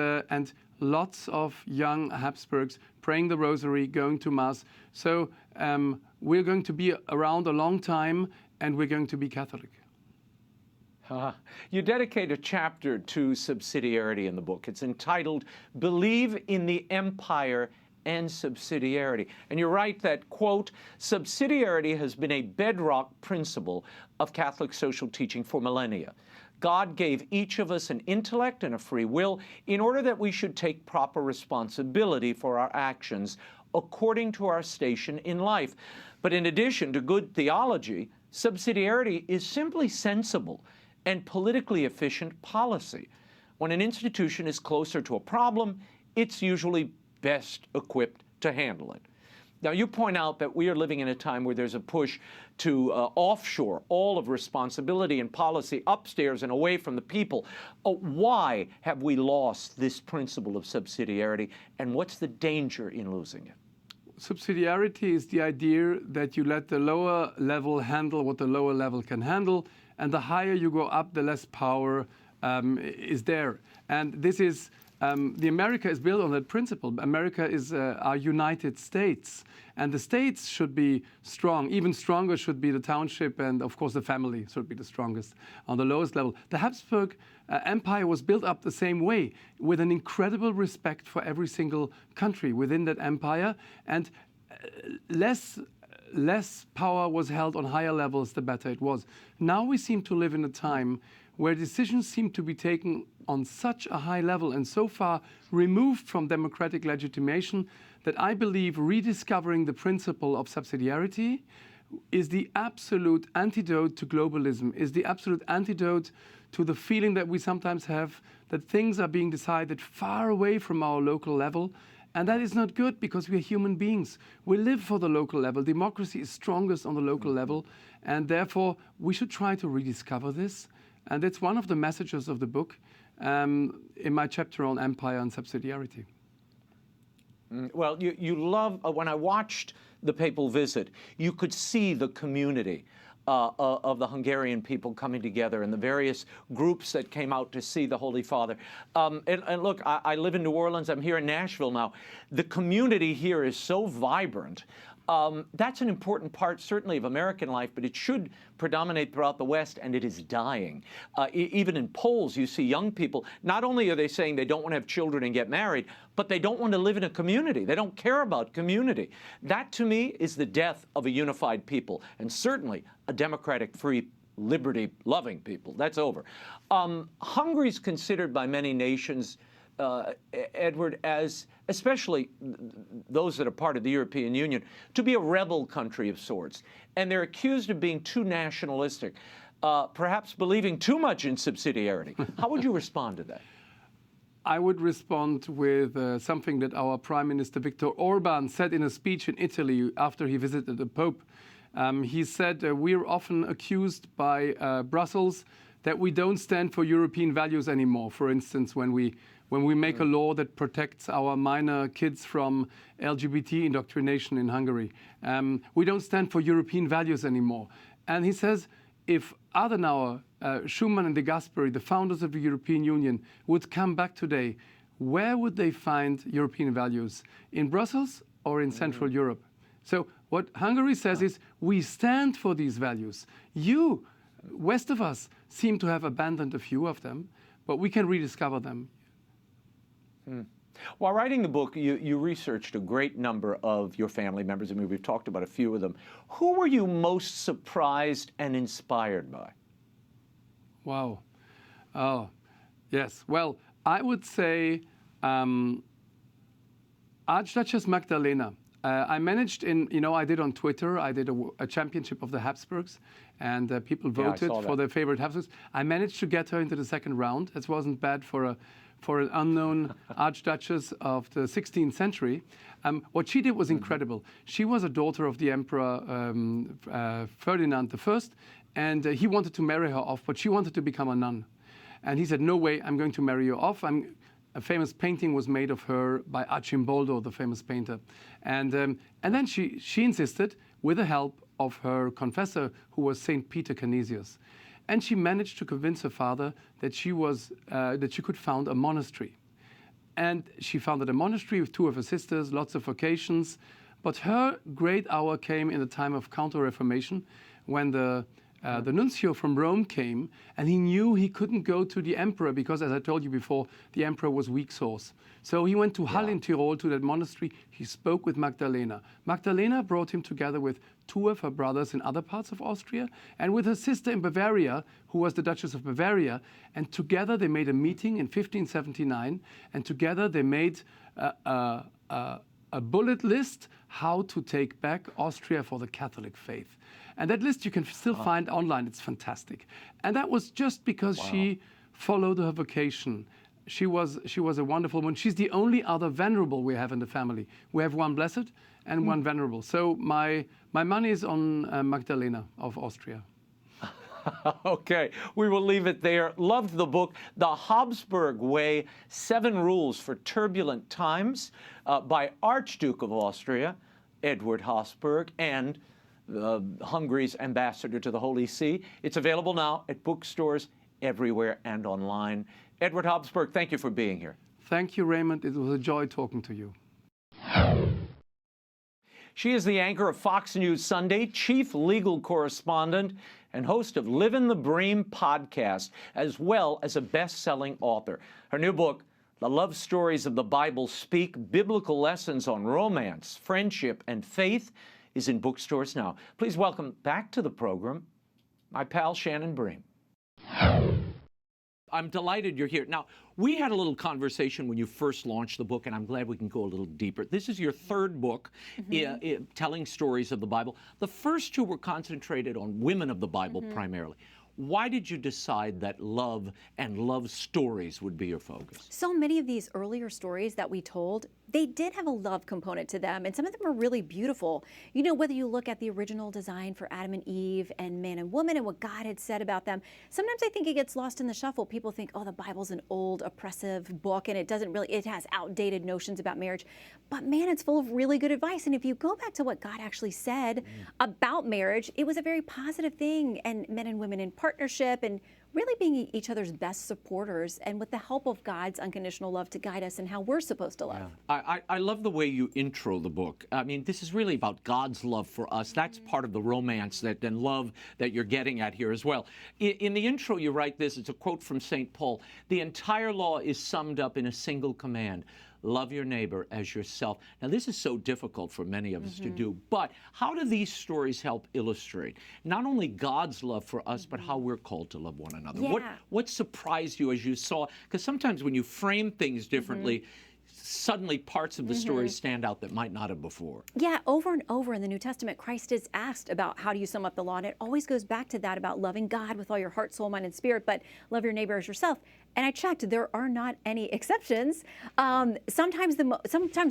lots of young Habsburgs praying the rosary, going to Mass. So we're going to be around a long time, and we're going to be Catholic. You dedicate a chapter to subsidiarity in the book. It's entitled, Believe in the Empire and Subsidiarity. And you write that, quote, subsidiarity has been a bedrock principle of Catholic social teaching for millennia. God gave each of us an intellect and a free will in order that we should take proper responsibility for our actions according to our station in life. But in addition to good theology, subsidiarity is simply sensible and politically efficient policy. When an institution is closer to a problem, it's usually best equipped to handle it. Now, you point out that we are living in a time where there's a push to offshore all of responsibility and policy upstairs and away from the people. Why have we lost this principle of subsidiarity, and what's the danger in losing it? Subsidiarity is the idea that you let the lower level handle what the lower level can handle, and the higher you go up, the less power is there. And this is the America is built on that principle. America is our United States, and the states should be strong. Even stronger should be the township, and of course the family should be the strongest on the lowest level. The Habsburg Empire was built up the same way, with an incredible respect for every single country within that empire, and less power was held on higher levels, the better it was. Now we seem to live in a time where decisions seem to be taken on such a high level and so far removed from democratic legitimation that I believe rediscovering the principle of subsidiarity is the absolute antidote to globalism, is the absolute antidote to the feeling that we sometimes have that things are being decided far away from our local level. And that is not good, because we are human beings. We live for the local level. Democracy is strongest on the local level, and therefore we should try to rediscover this. And it's one of the messages of the book in my chapter on empire and subsidiarity. Well, you love, when I watched the Papal Visit, you could see the community of the Hungarian people coming together and the various groups that came out to see the Holy Father. And look, I live in New Orleans. I'm here in Nashville now. The community here is so vibrant. That's an important part, certainly, of American life, but it should predominate throughout the West, and it is dying. Even in polls, you see young people, not only are they saying they don't want to have children and get married, but they don't want to live in a community. They don't care about community. That, to me, is the death of a unified people, and certainly a democratic, free, liberty-loving people. That's over. Hungary's considered by many nations, Edward, as especially those that are part of the European Union, to be a rebel country of sorts. And they're accused of being too nationalistic, perhaps believing too much in subsidiarity. How would you respond to that? I would respond with something that our Prime Minister Viktor Orban said in a speech in Italy after he visited the Pope. He said, we're often accused by Brussels that we don't stand for European values anymore. For instance, when we make a law that protects our minor kids from LGBT indoctrination in Hungary. We don't stand for European values anymore. And he says, if Adenauer, Schuman and de Gasperi, the founders of the European Union, would come back today, where would they find European values? In Brussels or in Central Europe? So what Hungary says is, we stand for these values. You, west of us, seem to have abandoned a few of them, but we can rediscover them. While writing the book, you researched a great number of your family members. I mean, we've talked about a few of them. Who were you most surprised and inspired by? Wow. Oh, yes. Well, I would say Archduchess Magdalena. I managed I did on Twitter, I did a championship of the Habsburgs, and people voted for their favorite Habsburgs. I managed to get her into the second round. It wasn't bad for an unknown archduchess of the 16th century. What she did was incredible. She was a daughter of the Emperor Ferdinand I, and he wanted to marry her off, but she wanted to become a nun. And he said, no way, I'm going to marry you off. A famous painting was made of her by Arcimboldo, the famous painter. And then she insisted, with the help of her confessor, who was St. Peter Canisius. And she managed to convince her father that she could found a monastery. And she founded a monastery with two of her sisters, lots of vocations. But her great hour came in the time of Counter-Reformation, when the nuncio from Rome came, and he knew he couldn't go to the emperor because, as I told you before, the emperor was weak sauce. So he went to Hall in Tyrol, to that monastery. He spoke with Magdalena. Magdalena brought him together with two of her brothers in other parts of Austria, and with her sister in Bavaria, who was the Duchess of Bavaria. And together they made a meeting in 1579, and together they made a bullet list how to take back Austria for the Catholic faith. And that list you can still find online. It's fantastic. And that was just because she followed her vocation. She was a wonderful woman. She's the only other venerable we have in the family. We have one blessed and one venerable. So my money is on Magdalena of Austria. Okay, we will leave it there. Loved the book, The Habsburg Way, 7 Rules for Turbulent Times, by Archduke of Austria, Eduard Habsburg, and Hungary's ambassador to the Holy See. It's available now at bookstores everywhere and online. Eduard Habsburg, thank you for being here. Thank you, Raymond. It was a joy talking to you. She is the anchor of Fox News Sunday, chief legal correspondent, and host of Livin' the Bream podcast, as well as a best-selling author. Her new book, The Love Stories of the Bible Speak, Biblical Lessons on Romance, Friendship, and Faith, is in bookstores now. Please welcome back to the program my pal Shannon Bream. I'm delighted you're here. Now, we had a little conversation when you first launched the book, and I'm glad we can go a little deeper. This is your third book, telling stories of the Bible. The first 2 were concentrated on women of the Bible primarily. Why did you decide that love and love stories would be your focus? So many of these earlier stories that we told, they did have a love component to them, and some of them are really beautiful. You know, whether you look at the original design for Adam and Eve and man and woman and what God had said about them, sometimes I think it gets lost in the shuffle. People think, oh, the Bible's an old, oppressive book, and it has outdated notions about marriage. But man, it's full of really good advice. And if you go back to what God actually said about marriage, it was a very positive thing, and men and women in partnership, and really being each other's best supporters and with the help of God's unconditional love to guide us in how we're supposed to love. Yeah. I love the way you intro the book. I mean, this is really about God's love for us. That's part of the romance and love that you're getting at here as well. In the intro, you write this. It's a quote from St. Paul. The entire law is summed up in a single command. Love your neighbor as yourself. Now, this is so difficult for many of us to do, but how do these stories help illustrate not only God's love for us, but how we're called to love one another? Yeah. What surprised you as you saw? Because sometimes when you frame things differently, suddenly parts of the story stand out that might not have before. Yeah, over and over in the New Testament, Christ is asked about how do you sum up the law, and it always goes back to that about loving God with all your heart, soul, mind, and spirit, but love your neighbor as yourself. And I checked, there are not any exceptions. Sometimes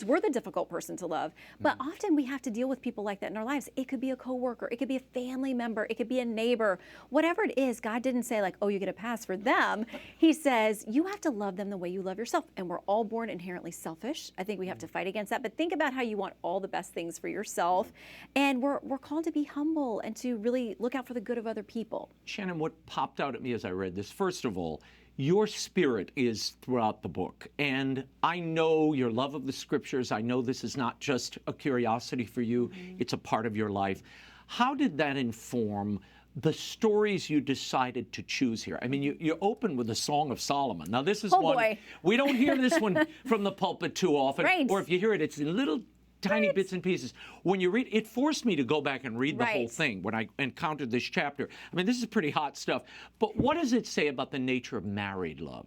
we're the difficult person to love, but often we have to deal with people like that in our lives. It could be a coworker, it could be a family member, it could be a neighbor, whatever it is. God didn't say like, oh, you get a pass for them. He says you have to love them the way you love yourself. And we're all born inherently selfish. I think we have to fight against that. But think about how you want all the best things for yourself. And we're called to be humble and to really look out for the good of other people. Shannon, what popped out at me as I read this, first of all, your spirit is throughout the book. And I know your love of the scriptures. I know this is not just a curiosity for you. It's a part of your life. How did that inform the stories you decided to choose here? I mean, you open with the Song of Solomon. Now, this is one, boy. we don't hear this one from the pulpit too often. Right. Or if you hear it, it's in little tiny bits and pieces. When you read, it forced me to go back and read the whole thing when I encountered this chapter. I mean, this is pretty hot stuff. But what does it say about the nature of married love?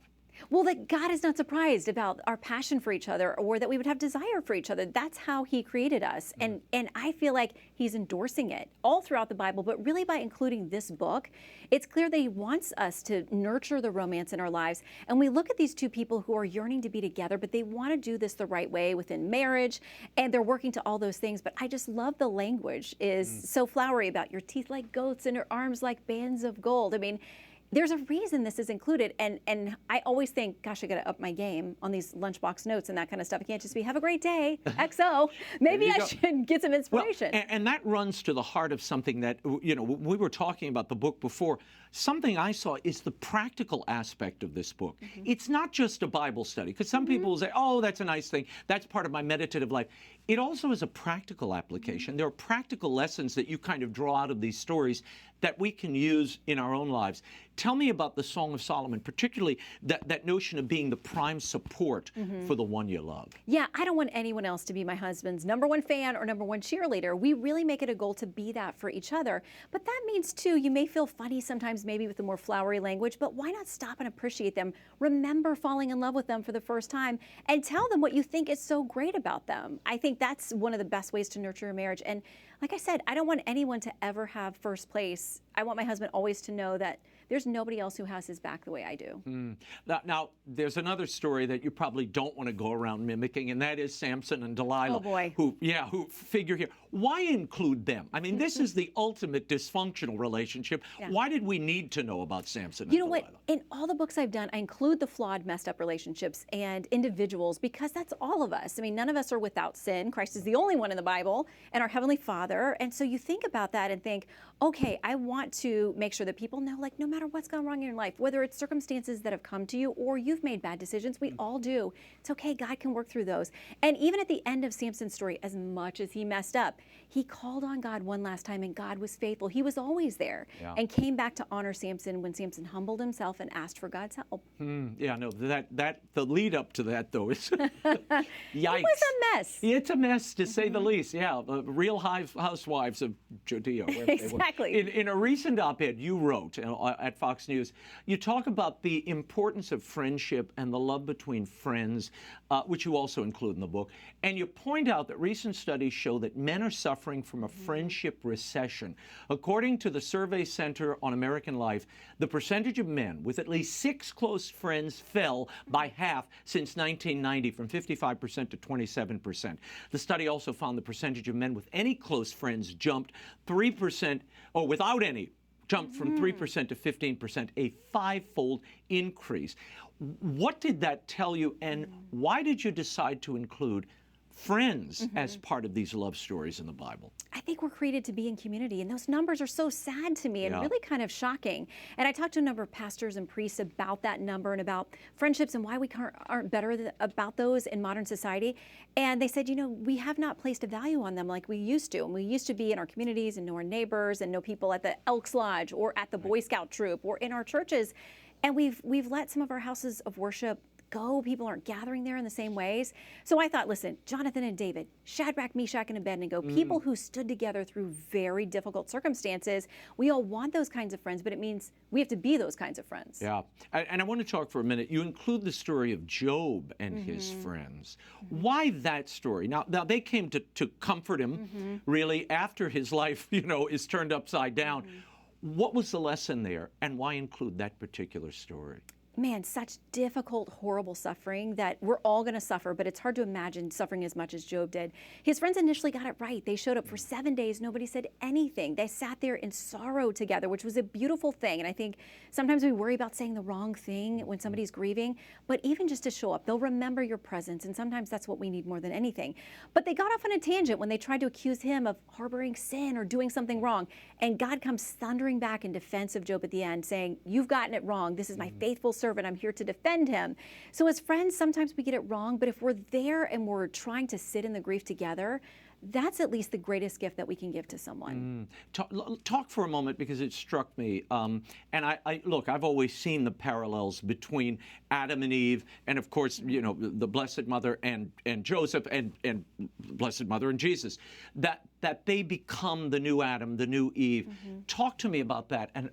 Well, that God is not surprised about our passion for each other or that we would have desire for each other. That's how he created us. And I feel like he's endorsing it all throughout the Bible, but really by including this book, it's clear that he wants us to nurture the romance in our lives. And we look at these two people who are yearning to be together, but they want to do this the right way within marriage, and they're working to all those things. But I just love the language is so flowery about your teeth like goats and your arms like bands of gold. I mean, there's a reason this is included, and I always think, gosh, I got to up my game on these lunchbox notes and that kind of stuff. It can't just be, have a great day, XO. Maybe I should get some inspiration. Well, and that runs to the heart of something that, you know, we were talking about the book before. Something I saw is the practical aspect of this book. It's not just a Bible study, because some people will say, oh, that's a nice thing. That's part of my meditative life. It also is a practical application. There are practical lessons that you kind of draw out of these stories that we can use in our own lives. Tell me about the Song of Solomon, particularly that notion of being the prime support for the one you love. Yeah, I don't want anyone else to be my husband's #1 fan or #1 cheerleader. We really make it a goal to be that for each other. But that means, too, you may feel funny sometimes maybe with the more flowery language, but why not stop and appreciate them? Remember falling in love with them for the first time and tell them what you think is so great about them. I think that's one of the best ways to nurture a marriage. And like I said, I don't want anyone to ever have first place. I want my husband always to know that there's nobody else who has his back the way I do. Now, there's another story that you probably don't want to go around mimicking, and that is Samson and Delilah. Oh, boy. Who figure here. Why include them? I mean, this is the ultimate dysfunctional relationship. Yeah. Why did we need to know about Samson and You know Delilah? what? In all the books I've done, I include the flawed, messed up relationships and individuals because that's all of us. I mean, none of us are without sin. Christ is the only one in the Bible and our Heavenly Father. And so you think about that and think, okay, I want to make sure that people know, like, no matter what's gone wrong in your life, whether it's circumstances that have come to you or you've made bad decisions, we all do. It's okay. God can work through those. And even at the end of Samson's story, as much as he messed up, he called on God one last time and God was faithful. He was always there and came back to honor Samson when Samson humbled himself and asked for God's help. Yeah, no, the lead up to that, though, is yikes. It was a mess. It's a mess, to say the least. Yeah, real housewives of Judea. Exactly. In a recent op-ed you wrote at Fox News, you talk about the importance of friendship and the love between friends, which you also include in the book. And you point out that recent studies show that men are suffering from a friendship recession. According to the Survey Center on American Life, the percentage of men with at least 6 close friends fell by half since 1990, from 55% to 27%. The study also found the percentage of men with any close friends jumped 3%, or without any, jumped from 3% to 15%, a 5-fold increase. What did that tell you, and why did you decide to include friends as part of these love stories in the Bible? I think we're created to be in community, and those numbers are so sad to me and Yeah. really kind of shocking. And I talked to a number of pastors and priests about that number and about friendships and why we aren't better about those in modern society. And they said, you know, we have not placed a value on them like we used to. And we used to be in our communities and know our neighbors and know people at the Elks Lodge or at the Boy Scout troop or in our churches. And we've let some of our houses of worship go. People aren't gathering there in the same ways. So I thought, listen, Jonathan and David, Shadrach, Meshach, and Abednego, people who stood together through very difficult circumstances. We all want those kinds of friends, but it means we have to be those kinds of friends. Yeah. And I want to talk for a minute. You include the story of Job and his friends. Why that story? Now they came to comfort him, really, after his life, you know, is turned upside down. What was the lesson there, and why include that particular story? Man, such difficult, horrible suffering that we're all going to suffer, but it's hard to imagine suffering as much as Job did. His friends initially got it right. They showed up for 7 days. Nobody said anything. They sat there in sorrow together, which was a beautiful thing. And I think sometimes we worry about saying the wrong thing when somebody's grieving, but even just to show up, they'll remember your presence. And sometimes that's what we need more than anything. But they got off on a tangent when they tried to accuse him of harboring sin or doing something wrong. And God comes thundering back in defense of Job at the end, saying, you've gotten it wrong. This is my faithful servant. I'm here to defend him. So as friends, sometimes we get it wrong, but if we're there and we're trying to sit in the grief together, that's at least the greatest gift that we can give to someone. Talk for a moment, because it struck me. And I look, I've always seen the parallels between Adam and Eve, and of course, you know, the Blessed Mother and Joseph, and Blessed Mother and Jesus, that they become the new Adam, the new Eve. Talk to me about that. And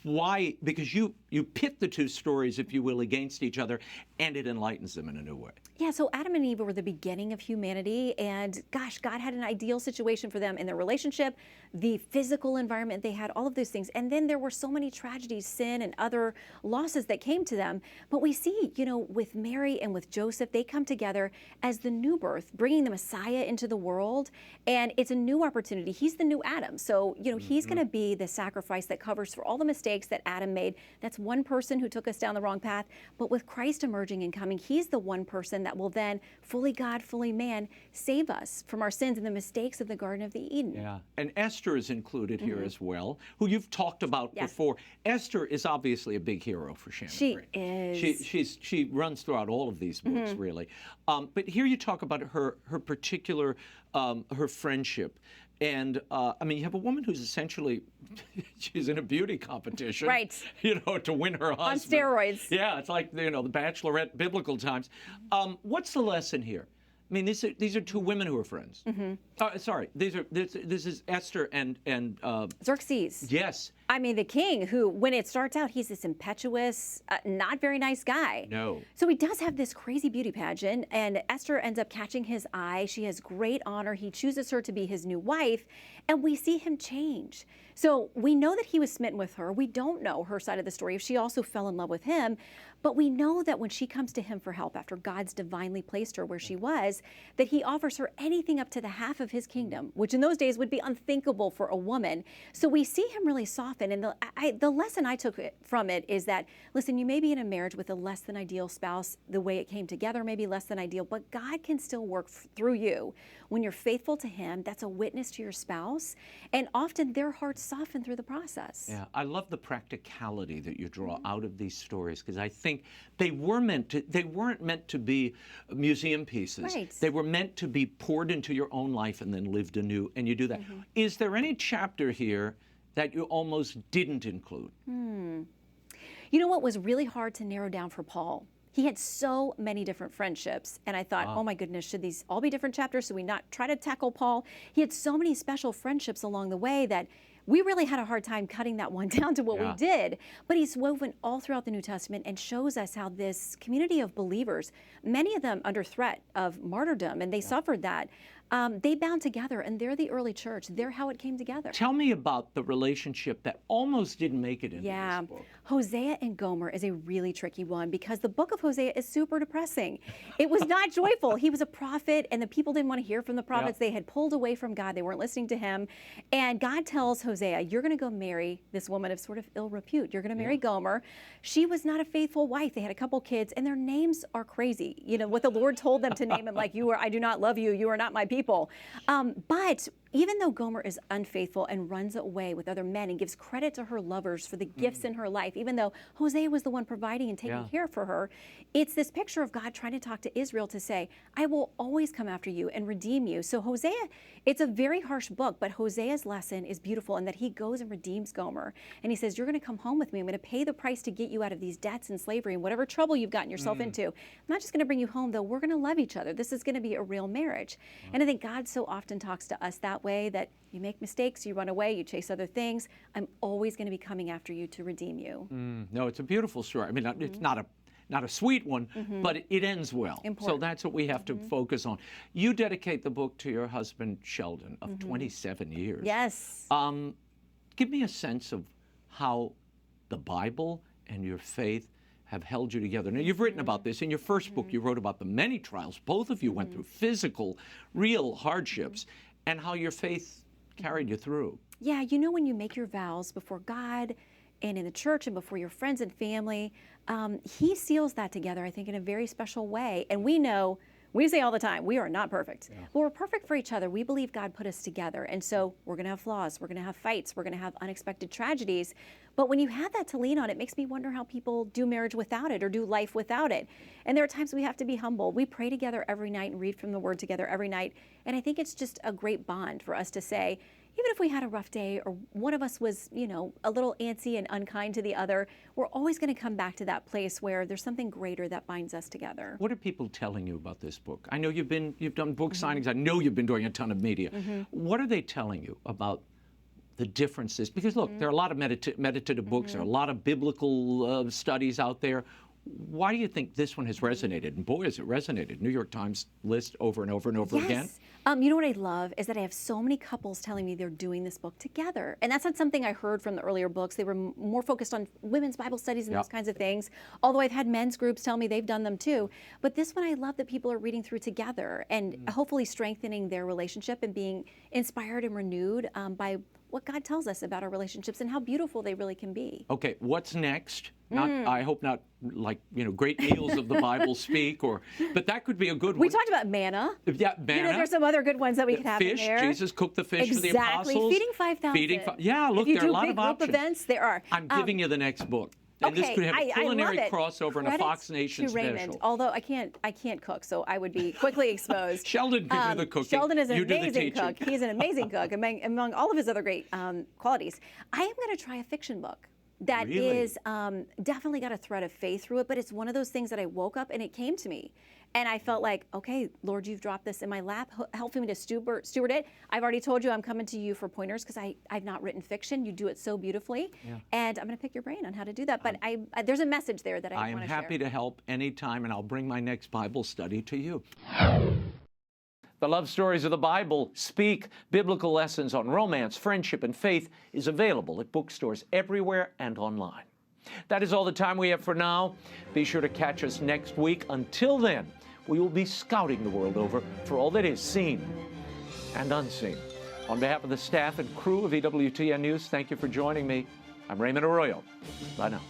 why? Because you pit the two stories, if you will, against each other, and it enlightens them in a new way. Yeah, so Adam and Eve were the beginning of humanity, and gosh, God had an ideal situation for them in their relationship, the physical environment they had, all of those things. And then there were so many tragedies, sin, and other losses that came to them. But we see, you know, with Mary and with Joseph, they come together as the new birth, bringing the Messiah into the world, and it's a new opportunity. He's the new Adam. So, you know, he's going to be the sacrifice that covers for all the mistakes that Adam made. That's one person who took us down the wrong path. But with Christ emerging and coming, he's the one person that will then, fully God, fully man, save us from our sins and the mistakes of the Garden of the Eden. Yeah, and Esther is included here as well, who you've talked about before. Esther is obviously a big hero for Shannon Bream. Is. She runs throughout all of these books, really. But here you talk about her particular, her friendship. And I mean, you have a woman who's essentially, she's in a beauty competition, right? You know, to win her husband. On steroids. Yeah, it's like, you know, the Bachelorette, biblical times. What's the lesson here? I mean, these are two women who are friends. Sorry, this is Esther and Xerxes. Yes. I mean, the king, who, when it starts out, he's this impetuous, not very nice guy. No. So he does have this crazy beauty pageant, and Esther ends up catching his eye. She has great honor. He chooses her to be his new wife, and we see him change. So we know that he was smitten with her. We don't know her side of the story, if she also fell in love with him. But we know that when she comes to him for help after God's divinely placed her where she was, that he offers her anything up to the half of his kingdom, which in those days would be unthinkable for a woman. So we see him really soften. And the lesson I took from it is that, listen, you may be in a marriage with a less than ideal spouse. The way it came together may be less than ideal, but God can still work through you. When you're faithful to him, that's a witness to your spouse. And often their hearts soften through the process. Yeah, I love the practicality that you draw out of these stories, because I think they weren't meant to be museum pieces. Right. They were meant to be poured into your own life and then lived anew, and you do that. Is there any chapter here that you almost didn't include? You know what was really hard to narrow down for Paul? He had so many different friendships, and I thought, oh my goodness, should these all be different chapters? Should we not try to tackle Paul? He had so many special friendships along the way that we really had a hard time cutting that one down to what we did. But he's woven all throughout the New Testament and shows us how this community of believers, many of them under threat of martyrdom, and they suffered that, they bound together, and they're the early church. They're how it came together. Tell me about the relationship that almost didn't make it into this book. Hosea and Gomer is a really tricky one because the book of Hosea is super depressing. It was not joyful. He was a prophet, and the people didn't want to hear from the prophets. They had pulled away from God. They weren't listening to him. And God tells Hosea, you're going to go marry this woman of sort of ill repute. You're going to marry Gomer. She was not a faithful wife. They had a couple kids, and their names are crazy. You know, what the Lord told them to name him, like, I do not love you. You are not my people. But even though Gomer is unfaithful and runs away with other men and gives credit to her lovers for the gifts in her life, even though Hosea was the one providing and taking care for her, it's this picture of God trying to talk to Israel to say, I will always come after you and redeem you. So Hosea, it's a very harsh book, but Hosea's lesson is beautiful in that he goes and redeems Gomer. And he says, you're going to come home with me. I'm going to pay the price to get you out of these debts and slavery and whatever trouble you've gotten yourself into. I'm not just going to bring you home, though. We're going to love each other. This is going to be a real marriage. And I think God so often talks to us that way, that you make mistakes, you run away, you chase other things. I'm always going to be coming after you to redeem you. No, it's a beautiful story. I mean, it's not a sweet one, but it ends well. Important. So that's what we have to focus on. You dedicate the book to your husband, Sheldon, of 27 years. Yes. Give me a sense of how the Bible and your faith have held you together. Now, you've written about this. In your first book, you wrote about the many trials both of you went through, physical, real hardships, and how your faith carried you through. Yeah, you know, when you make your vows before God and in the church and before your friends and family, he seals that together, I think, in a very special way. And we know, we say all the time, we are not perfect, but we're perfect for each other. We believe God put us together. And so we're going to have flaws. We're going to have fights. We're going to have unexpected tragedies. But when you have that to lean on, it makes me wonder how people do marriage without it or do life without it. And there are times we have to be humble. We pray together every night and read from the Word together every night. And I think it's just a great bond for us to say, even if we had a rough day or one of us was, you know, a little antsy and unkind to the other, we're always going to come back to that place where there's something greater that binds us together. What are people telling you about this book? I know you've done book signings. I know you've been doing a ton of media. What are they telling you about the differences? Because look, there are a lot of meditative books. There are a lot of biblical studies out there. Why do you think this one has resonated? And boy, has it resonated. New York Times list over and over and over again. You know what I love is that I have so many couples telling me they're doing this book together. And that's not something I heard from the earlier books. They were more focused on women's Bible studies and those kinds of things. Although I've had men's groups tell me they've done them too. But this one I love that people are reading through together and hopefully strengthening their relationship and being inspired and renewed by what God tells us about our relationships and how beautiful they really can be. Okay, what's next? I hope not like, you know, great meals of the Bible speak, but that could be a good one. We talked about manna. Yeah, manna. You know, there's some other good ones that we could have in there. Jesus cooked the fish for the apostles. Feeding 5,000. Yeah, look, there are a lot of options. Group events, there are. I'm giving you the next book. And this could have a culinary crossover and a Fox Nation Raymond, special. Although I can't cook, so I would be quickly exposed. Sheldon can do the cooking. Sheldon is an you amazing cook. He's an amazing cook, among all of his other great qualities. I am going to try a fiction book that is definitely got a thread of faith through it, but it's one of those things that I woke up and it came to me. And I felt like, okay, Lord, you've dropped this in my lap. Help me to steward it. I've already told you I'm coming to you for pointers because I've not written fiction. You do it so beautifully. And I'm going to pick your brain on how to do that. But there's a message there that I want to share. I am happy to help anytime, and I'll bring my next Bible study to you. The Love Stories of the Bible Speak, biblical lessons on romance, friendship, and faith is available at bookstores everywhere and online. That is all the time we have for now. Be sure to catch us next week. Until then, we will be scouting the world over for all that is seen and unseen. On behalf of the staff and crew of EWTN News, thank you for joining me. I'm Raymond Arroyo. Bye now.